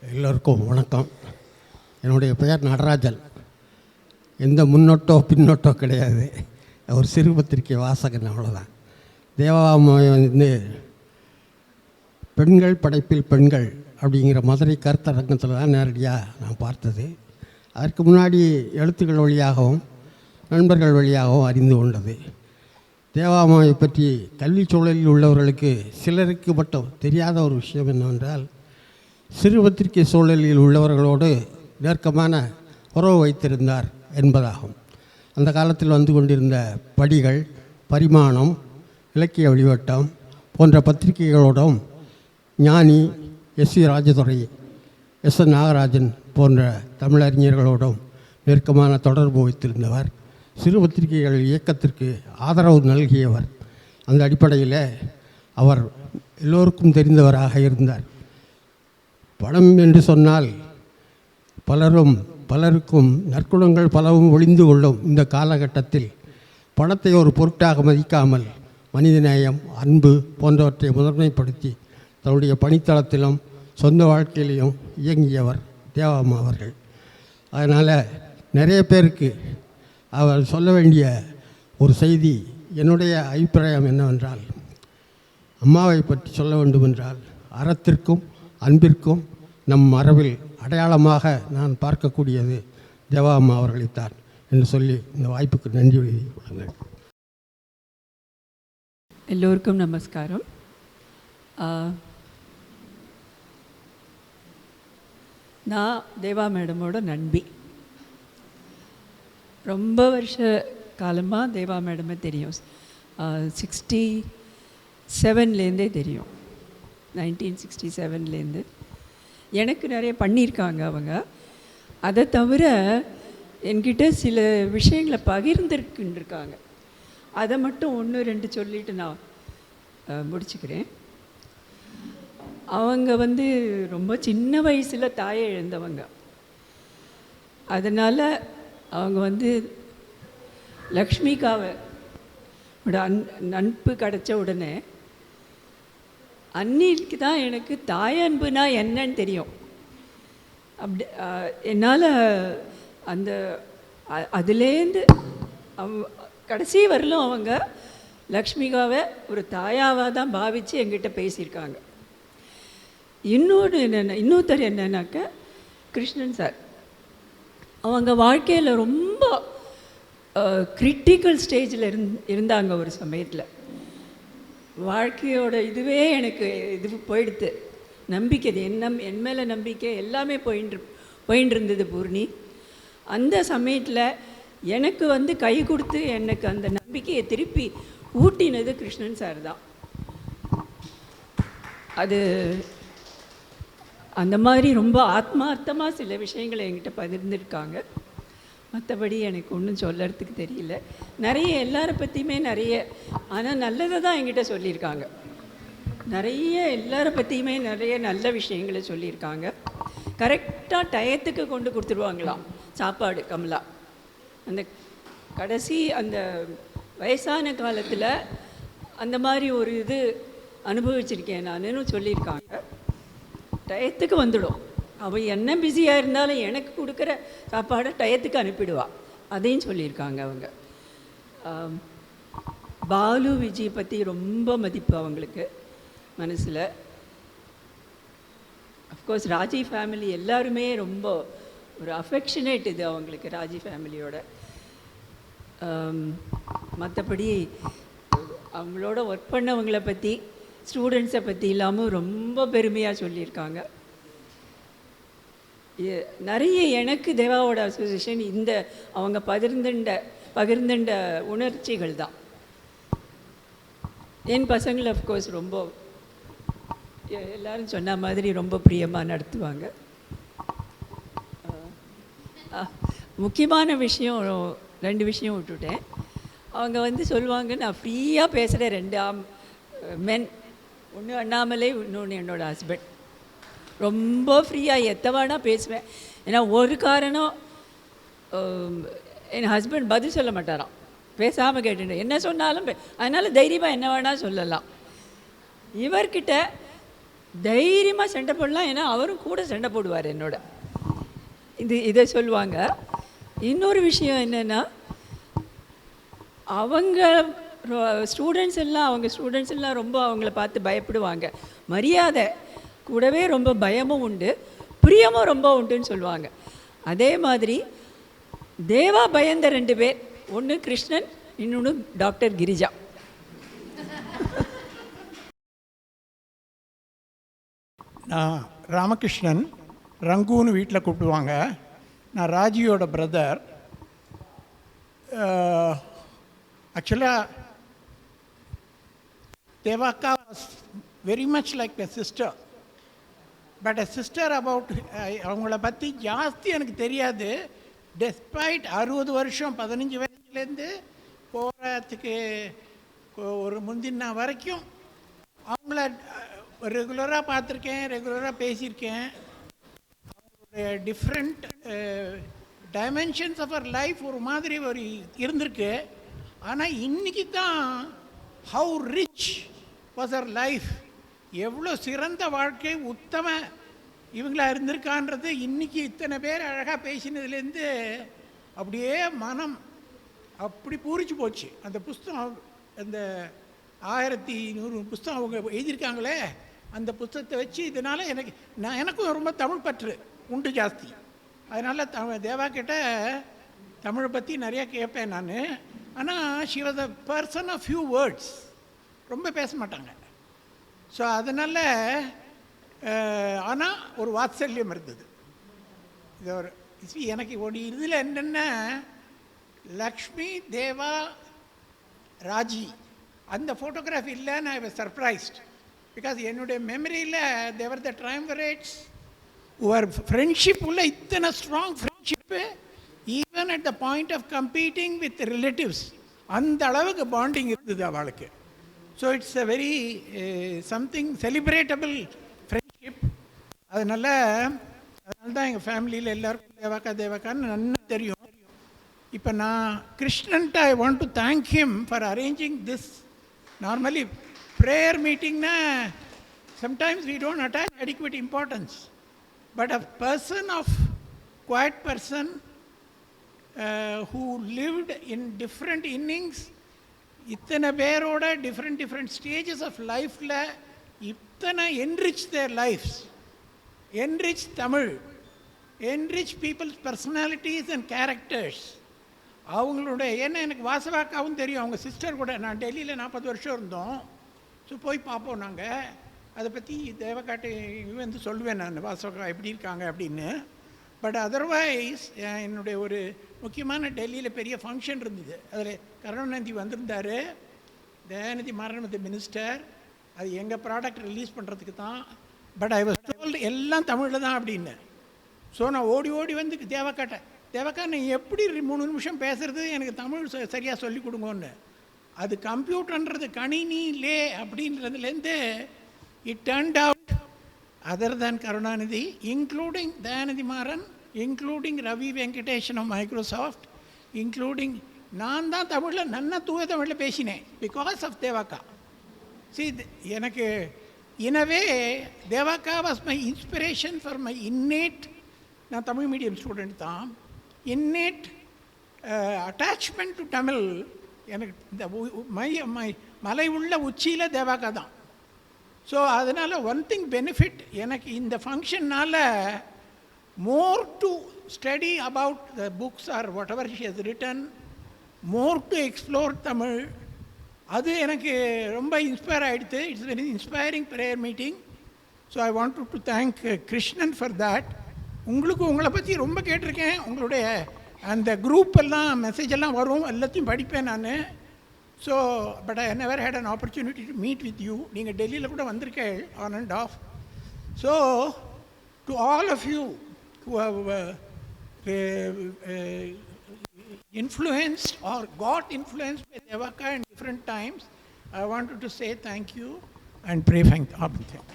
எல்லோருக்கும் வணக்கம். என்னுடைய பெயர் நடராஜன். எந்த முன்னோட்டோ பின்னோட்டோ கிடையாது. ஒரு சிறு பத்திரிகை வாசகன், அவ்வளோதான். தேவாமயம் வந்து பெண்கள் படைப்பில் பெண்கள் அப்படிங்கிற மதுரை கருத்தரங்கத்தில் தான் நேரடியாக நான் பார்த்தது. அதற்கு முன்னாடி எழுத்துக்கள் வழியாகவும் நண்பர்கள் வழியாகவும் அறிந்து கொண்டது. தேவாமாவை பற்றி கல்வி சூழலில் உள்ளவர்களுக்கு சிலருக்கு மட்டும் தெரியாத ஒரு விஷயம் என்னவென்றால், சிறு பத்திரிகை சூழலில் உள்ளவர்களோடு நெருக்கமான உறவு வைத்திருந்தார் என்பதாகும். அந்த காலத்தில் வந்து கொண்டிருந்த படிகள், பரிமாணம், இலக்கிய வழிவட்டம் போன்ற பத்திரிகைகளோடும் ஞானி எஸ்.வி. ராஜதுரை, எஸ்.என். நாகராஜன் போன்ற தமிழறிஞர்களோடும் நெருக்கமான தொடர்பு வைத்திருந்தவர். சிறு பத்திரிகைகள் இயக்கத்திற்கு ஆதரவு நல்கியவர். அந்த அடிப்படையில் அவர் எல்லோருக்கும் தெரிந்தவராக இருந்தார். பணம் என்று சொன்னால் பலருக்கும் நற்குணங்கள் பலவும் ஒளிந்து கொள்ளும் இந்த காலகட்டத்தில் பணத்தை ஒரு பொருட்டாக மதிக்காமல் மனிதநேயம், அன்பு போன்றவற்றை முதன்மைப்படுத்தி தன்னுடைய பணித்தளத்திலும் சொந்த வாழ்க்கையிலையும் இயங்கியவர் தேவாம்மா அவர்கள். அதனால் நிறைய பேருக்கு அவர் சொல்ல வேண்டிய ஒரு செய்தி, என்னுடைய அபிப்பிராயம் என்னவென்றால், அம்மாவை பற்றி சொல்ல வேண்டுமென்றால் அறத்திற்கும் அன்பிற்கும் நம் மரபில் அடையாளமாக நான் பார்க்கக்கூடியது தேவாம்மா அவர்களைத்தான் என்று சொல்லி இந்த வாய்ப்புக்கு நன்றி வழங்குகிறேன். எல்லோருக்கும் நமஸ்காரம். நான் தேவா மேடமோட நண்பி. ரொம்ப வருஷ காலமாக தேவா மேடமே தெரியும். 67லேருந்தே தெரியும். 1967லேருந்து எனக்கு நிறைய பண்ணியிருக்காங்க அவங்க. அதை தவிர என்கிட்ட சில விஷயங்களை பகிர்ந்துருக்குன்றிருக்காங்க. அதை மட்டும் 1-2 சொல்லிவிட்டு நான் முடிச்சுக்கிறேன். அவங்க வந்து ரொம்ப சின்ன வயசில் தாயை இழந்தவங்க. அதனால் அவங்க வந்து லக்ஷ்மிகாவை நட்பு கிடச்ச உடனே அன்னிக்கு தான் எனக்கு தாயன்புனா என்னன்னு தெரியும். அப்படி என்னால் அந்த அதுலேருந்து கடைசி வரலும் அவங்க லக்ஷ்மிகாவை ஒரு தாயாவாக தான் பாவித்து எங்கிட்ட பேசியிருக்காங்க. இன்னொருத்தர் என்னன்னாக்க கிருஷ்ணன் சார். அவங்க வாழ்க்கையில் ரொம்ப கிரிட்டிக்கல் ஸ்டேஜில் இருந்தாங்க. ஒரு சமயத்தில் வாழ்க்கையோட இதுவே எனக்கு இது போயிடுது. நம்பிக்கை, என் மேலே நம்பிக்கை எல்லாமே போயின்னு இருந்தது பூர்ணி. அந்த சமயத்தில் எனக்கு வந்து கை கொடுத்து எனக்கு அந்த நம்பிக்கையை திருப்பி ஊட்டினது கிருஷ்ணன் சார் தான். அது அந்த மாதிரி ரொம்ப ஆத்மார்த்தமாக சில விஷயங்களை என்கிட்ட பகிர்ந்துருக்காங்க. மற்றபடி எனக்கு ஒன்றும் சொல்லறதுக்கு தெரியல. நிறைய எல்லாரை பற்றியுமே நிறைய, ஆனால் நல்லதை தான் என்கிட்ட சொல்லியிருக்காங்க. நிறைய எல்லாரை பற்றியுமே நிறைய நல்ல விஷயங்களை சொல்லியிருக்காங்க. கரெக்டாக டயத்துக்கு கொண்டு கொடுத்துருவாங்களாம் சாப்பாடு. கமலா அந்த கடைசி அந்த வயசான காலத்தில் அந்த மாதிரி ஒரு இது அனுபவிச்சிருக்கேன் நானுன்னு சொல்லியிருக்காங்க. டயத்துக்கு வந்துடும். அவள் என்ன பிஸியாக இருந்தாலும் எனக்கு கொடுக்குற சாப்பாடை டயத்துக்கு அனுப்பிடுவாள். அதையும் சொல்லியிருக்காங்க அவங்க. பாலு விஜய் பற்றி ரொம்ப மதிப்பு அவங்களுக்கு மனசில். அஃப்கோர்ஸ் ராஜி ஃபேமிலி எல்லாருமே ரொம்ப ஒரு அஃபெக்ஷனேட் இது அவங்களுக்கு, ராஜி ஃபேமிலியோட. மற்றபடி அவங்களோட ஒர்க் பண்ணவங்களை பற்றி, ஸ்டூடெண்ட்ஸை பற்றி இல்லாமல் ரொம்ப பெருமையாக சொல்லியிருக்காங்க. நிறைய எனக்கு தேவாவோட அசோசியேஷன் இந்த அவங்க பகிர்ந்துண்ட உணர்ச்சிகள் தான். என் பசங்களை அஃப்கோர்ஸ் ரொம்ப எல்லோரும் சொன்ன மாதிரி ரொம்ப பிரியமாக நடத்துவாங்க. முக்கியமான விஷயம் 2 விஷயம் விட்டுவிட்டேன். அவங்க வந்து சொல்லுவாங்க, நான் ஃப்ரீயாக பேசுகிறேன் 2 மென், ஒன்று அண்ணாமலை, இன்னொன்று என்னோடய ஹஸ்பண்ட். ரொம்ப ஃப்ரீயாக எத்தவானா பேசுவேன். ஏன்னா ஒரு காரணம், என் ஹஸ்பண்ட் பதில் சொல்ல மாட்டாராம், பேசாமல் கேட்டுட்டு என்ன சொன்னாலும் அதனால் தைரியமாக என்ன வேணால் சொல்லலாம். இவர்கிட்ட தைரியமாக சண்டை போடலாம், ஏன்னா அவரும் கூட சண்டை போடுவார் என்னோட. இதை சொல்லுவாங்க. இன்னொரு விஷயம் என்னென்னா, அவங்க ஸ்டூடெண்ட்ஸ் எல்லாம் ரொம்ப அவங்கள பார்த்து பயப்படுவாங்க. மரியாதை கூடவே ரொம்ப பயமும் உண்டு, பிரியமும் ரொம்ப உண்டுன்னு சொல்லுவாங்க. அதே மாதிரி தேவா பயந்த 2 பேர், ஒன்று கிருஷ்ணன், இன்னொன்று டாக்டர் கிரிஜா. நான் ராமகிருஷ்ணன், ரங்குன்னு வீட்டில் கூப்பிடுவாங்க. நான் ராஜியோட பிரதர். ஆக்சுவலாக தேவாக்கா was very much like a sister. But a sister about அவங்கள பற்றி ஜாஸ்தி எனக்கு தெரியாது. டெஸ்பைட் 60 வருஷம் 15 வயசுலேருந்து போகிறதுக்கு ஒரு முந்தின வரைக்கும் அவங்கள ரெகுலராக பார்த்துருக்கேன், ரெகுலராக பேசியிருக்கேன். அவங்களுடைய different dimensions of her life ஒரு மாதிரி இருந்திருக்கு. ஆனால் இன்றைக்கி தான் how rich was her life, எவ்வளோ சிறந்த வாழ்க்கை, உத்தம இவங்களா இருந்திருக்கான்றது இன்றைக்கி இத்தனை பேர் அழகாக பேசினதுலேருந்து அப்படியே மனம் அப்படி பூரிச்சு போச்சு. அந்த புஸ்தகம், அந்த 1100 புஸ்தகம் அவங்க எழுதியிருக்காங்களே, அந்த புஸ்தகத்தை வச்சு இதனால் எனக்கும் ரொம்ப தமிழ் பற்று உண்டு ஜாஸ்தி. அதனால் தேவா கிட்ட தமிழை பற்றி நிறையா கேட்பேன் நான். ஆனால் she was a person of few words, ரொம்ப பேச மாட்டாங்க. ஸோ அதனால் ஆனால் ஒரு வாத்சல்யம் இருந்தது. இது ஒரு எனக்கு ஒரு இதில் என்னென்ன, லக்ஷ்மி, தேவா, ராஜி அந்த ஃபோட்டோகிராஃப் இல்லைன்னு ஐ வாஸ் சர்ப்ரைஸ்ட். பிகாஸ் என்னுடைய மெமரியில் தேவர் த ட்ரைம்வரேட்ஸ் ஒரு ஃப்ரெண்ட்ஷிப் உள்ள இத்தனை strong friendship, even at the point of competing with relatives, அந்த அளவுக்கு பாண்டிங் இருந்தது அவளுக்கு. So it's a very something celebratable friendship. அதனால தான் எங்கள் ஃபேமிலியில் எல்லாருக்கும் தேவாக்கான்னு நல்லா தெரியும். இப்போ நான் கிருஷ்ணன்ட்ட I want to thank him for arranging this. Normally prayer மீட்டிங்னா sometimes we don't attach adequate importance, but a person of quiet person who lived in different innings, இத்தனை பேரோட டிஃப்ரெண்ட் ஸ்டேஜஸ் ஆஃப் லைஃப்பில் இத்தனை enrich their lifes, enrich Tamil, enrich peoples personalities and characters. அவங்களுடைய ஏன்னா எனக்கு வாசவாக்காவும் தெரியும், அவங்க சிஸ்டர் கூட நான் டெல்லியில் 40 வருஷம் இருந்தோம். ஸோ போய் பார்ப்போம் நாங்கள். அதை பற்றி தேவக்காட்டு வந்து சொல்லுவேன் நான், வாசவக்கா எப்படி இருக்காங்க அப்படின்னு. பட் அதர்வைஸ் என்னுடைய ஒரு முக்கியமான டெல்லியில் பெரிய ஃபங்க்ஷன் இருந்தது. அதில் கருணாநிதி வந்திருந்தார். Dayanidhi Maran with minister. அது எங்கள் ப்ராடக்ட் ரிலீஸ் பண்ணுறதுக்கு தான். பட் ஐ வாஸ் டோல்ட் எல்லாம் தமிழில் தான் அப்படின்னு. ஸோ நான் ஓடி வந்து தேவக்கா நீ எப்படி 3 நிமிஷம் பேசுகிறது, எனக்கு தமிழ் சரியாக சொல்லிக் கொடுங்கன்னு. அது கம்ப்யூட்டர்ன்றது கணினிலே அப்படின்றதுலேருந்து it turned out other than Karunanidhi, including Dayanidhi Maran, including Ravi Venkatesan of Microsoft, including நான் தான் தமிழில் நன்னா தூய தமிழில் பேசினேன் பிகாஸ் ஆஃப் தேவாக்கா. எனக்கு இனவே தேவாக்கா was my inspiration for my innate, நான் தமிழ் மீடியம் ஸ்டூடெண்ட் தான், இன்னேட் அட்டாச்மெண்ட் டு தமிழ். எனக்கு இந்த மலை உள்ள உச்சியில் தேவாக்கா தான். ஸோ அதனால் ஒன் திங் பெனிஃபிட் எனக்கு இந்த ஃபங்க்ஷன்னால், more to study about the books or whatever she has written, more to explore Tamil, அது எனக்கு ரொம்ப இன்ஸ்பயர் ஆகிடுது. It's very inspiring prayer meeting. So I want to thank Krishnan for that. உங்களை பற்றி ரொம்ப கேட்டிருக்கேன். உங்களுடைய அந்த குரூப் எல்லாம் மெசேஜ் எல்லாம் வரும், எல்லாத்தையும் படிப்பேன் நான். So but I never had an opportunity to meet with you. நீங்கள் டெல்லியில் கூட வந்திருக்கேன் on and off. So to all of you who have influenced or got influenced by Devaka in different times, I wanted to say thank you and pray thank you.